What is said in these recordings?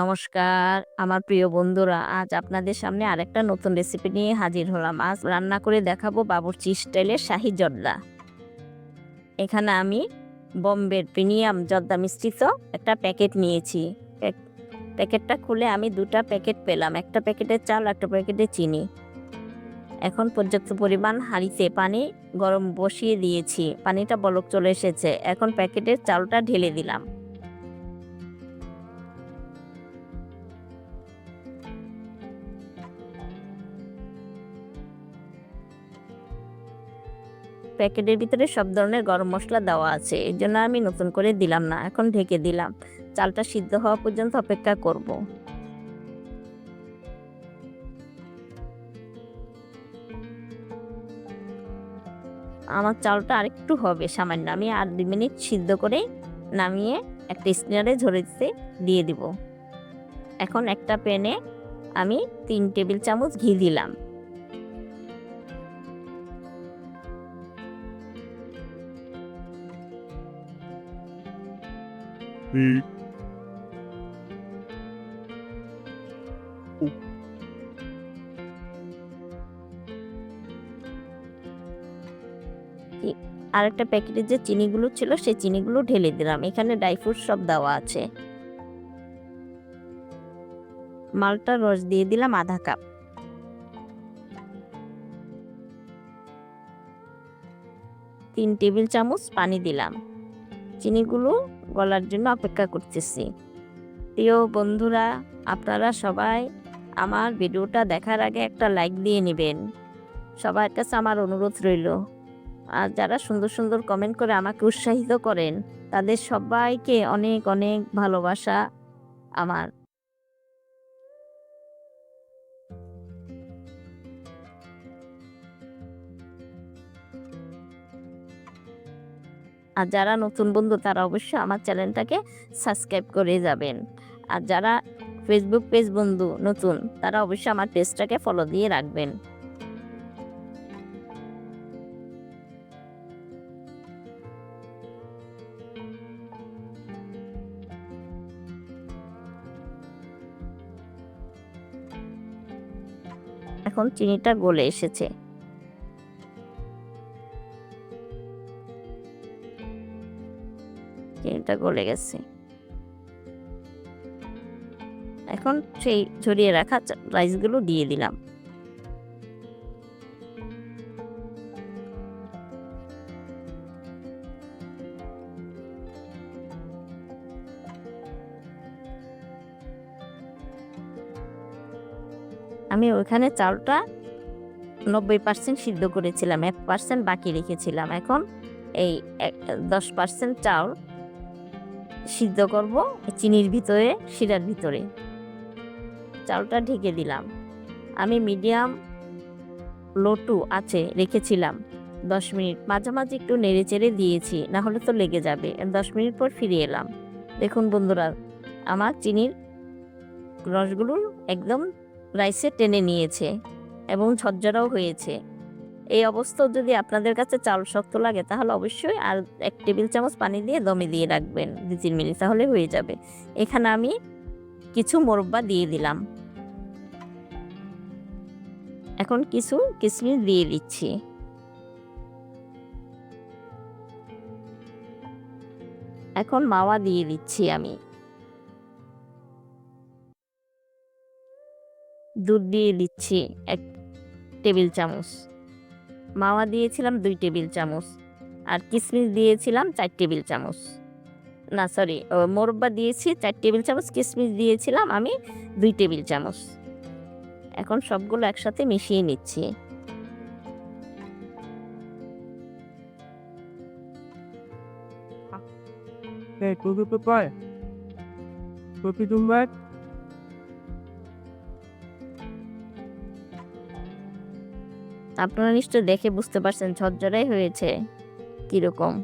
নমস্কার আমার প্রিয় বন্ধুরা, আজ আপনাদের সামনে আরেকটা নতুন রেসিপি নিয়ে হাজির হলাম। আজ রান্না করে দেখাবো বাবুর্চি স্টাইলের শাহি জর্দা। এখানে আমি বোম্বের প্রিমিয়াম জর্দা মিশ্রিত একটা প্যাকেট নিয়েছি। প্যাকেটটা খুলে আমি দুটা প্যাকেট পেলাম, একটা প্যাকেটের চাল, একটা প্যাকেটে চিনি। এখন পর্যাপ্ত পরিমাণ হাঁড়িতে পানি গরম বসিয়ে দিয়েছি, পানিটা বলক চলে এসেছে। এখন প্যাকেটের চালটা ঢেলে দিলাম। প্যাকেটের ভিতরে সব ধরনের গরম মশলা দেওয়া আছে, এর জন্য আমি নতুন করে দিলাম না। এখন ঢেকে দিলাম, চালটা সিদ্ধ হওয়া পর্যন্ত অপেক্ষা করব। আমার চালটা আরেকটু হবে সামান্য, আমি আর 2 মিনিট সিদ্ধ করে নামিয়ে একটা স্ট্রেনারে ঝরে দিয়ে দিব। এখন একটা প্যানে আমি 3 টেবিল চামচ ঘি দিলাম। আরেকটা প্যাকেটে যে চিনিগুলো ছিল সেই চিনিগুলো ঢেলে দিলাম। এখানে ড্রাই ফ্রুট সব দেওয়া আছে। মালটার রস দিয়ে দিলাম আধা কাপ। 3 টেবিল চামচ পানি দিলাম। চিনিগুলো গলার জন্য অপেক্ষা করতেছি। প্রিয় বন্ধুরা, আপনারা সবাই আমার ভিডিওটা দেখার আগে একটা লাইক দিয়ে নেবেন। সবার কাছে আমার অনুরোধ রইল। আর যারা সুন্দর সুন্দর কমেন্ট করে আমাকে উৎসাহিত করেন, তাদের সবাইকে অনেক অনেক ভালোবাসা আমার। আর যারা নতুন বন্ধু তারা অবশ্যই আমার চ্যানেলটাকে সাবস্ক্রাইব করে যাবেন। আর যারা ফেসবুক পেজ বন্ধু নতুন, তারা অবশ্যই আমার পেজটাকে ফলো দিয়ে রাখবেন। এখন চিনিটা গলে এসেছে। চিনিটা গলে গেছে। এখন সেই ঝরিয়ে রাখা রাইসগুলো দিয়ে দিলাম। আমি ওইখানে চালটা 90% সিদ্ধ করেছিলাম, 1% বাকি রেখেছিলাম। এখন এই 10% চাল সিদ্ধ করব চিনির ভিতরে, শিরার ভিতরে। চালটা ঢেকে দিলাম। আমি মিডিয়াম লো টু আঁচে রেখেছিলাম 10 মিনিট। মাঝে মাঝে একটু নেড়ে চেড়ে দিয়েছি, না হলে তো লেগে যাবে। 10 মিনিট পর ফিরে এলাম। দেখুন বন্ধুরা, আমার চিনির রসগুলো একদম রাইসে টেনে নিয়েছে এবং ঝরঝরাও হয়েছে। এই অবস্থাও যদি আপনাদের কাছে চাল শক্ত লাগে, তাহলে অবশ্যই আর 1 টেবিল চামচ পানি দিয়ে দমে দিয়ে রাখবেন 2-3 মিনিট, তাহলে হয়ে যাবে। এখানে আমি কিছু মোরব্বা দিয়ে দিলাম। এখন কিছু কিশমিশ দিয়ে দিচ্ছি। এখন মাওয়া দিয়ে দিচ্ছি আমি। দুধ দিয়ে দিচ্ছি 1 টেবিল চামচ। মাওয়া দিয়েছিলাম 2 টেবিল চামচ। আর কিশমিশ দিয়েছিলাম 4 টেবিল চামচ। না সরি, মোরব্বা দিয়েছি 4 টেবিল চামচ, কিশমিশ দিয়েছিলাম আমি 2 টেবিল চামচ। এখন সবগুলো একসাথে মিশিয়ে নিচ্ছি। Hey, Google Pie. Cookie Dumbat. আপনারা নিশ্চয় দেখে বুঝতে পারছেন ঝরঝরাই হয়েছে কিরকম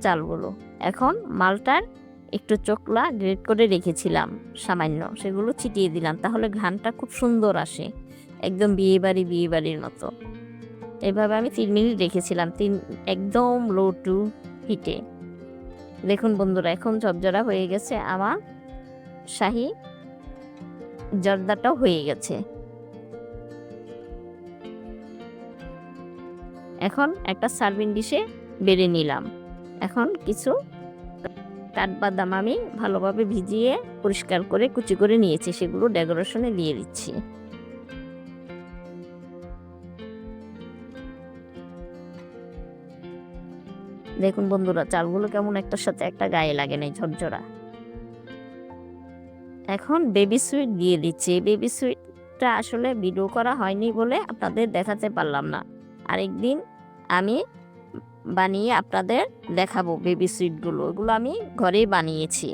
চালগুলো। এখন মালটার একটু চোকলা গ্রেট করে রেখেছিলাম সামান্য, সেগুলো ছিটিয়ে দিলাম, তাহলে ঘ্রাণটা খুব সুন্দর আসে, একদম বিয়েবাড়ির মতো। এভাবে আমি 3 মিনিট রেখেছিলাম, একদম লো টু হিটে। দেখুন বন্ধুরা, এখন ঝরঝরা হয়ে গেছে আমার শাহী জর্দাটাও হয়ে গেছে। এখন একটা সার্ভিং ডিশে বেড়ে নিলাম। এখন কিছু কাঠবাদাম আমি ভালোভাবে ভিজিয়ে পরিষ্কার করে কুচি করে নিয়েছি, সেগুলো ডেকোরেশনে দিয়ে দিচ্ছি। দেখুন বন্ধুরা, চালগুলো কেমন একটার সাথে একটা গায়ে লাগে নাই, ঝরঝরা। এখন বেবি সুইট দিয়ে দিচ্ছি। বেবি সুইটটা আসলে ভিডিও করা হয়নি বলে আপনাদের দেখাতে পারলাম না। আরেকদিন আমি বানিয়ে আপনাদের দেখাবো বেবি সুইটগুলো। এগুলো আমি ঘরেই বানিয়েছি।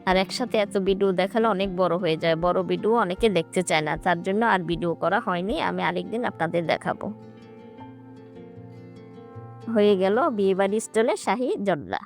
আর একসাথে এত ভিডিও দেখালে অনেক বড় হয়ে যায়, বড় ভিডিও অনেকে দেখতে চায় না, তার জন্য আর ভিডিও করা হয়নি। আমি আরেকদিন আপনাদের দেখাবো। হয়ে গেল বিয়েবাড়ি স্টাইলে শাহী জর্দা।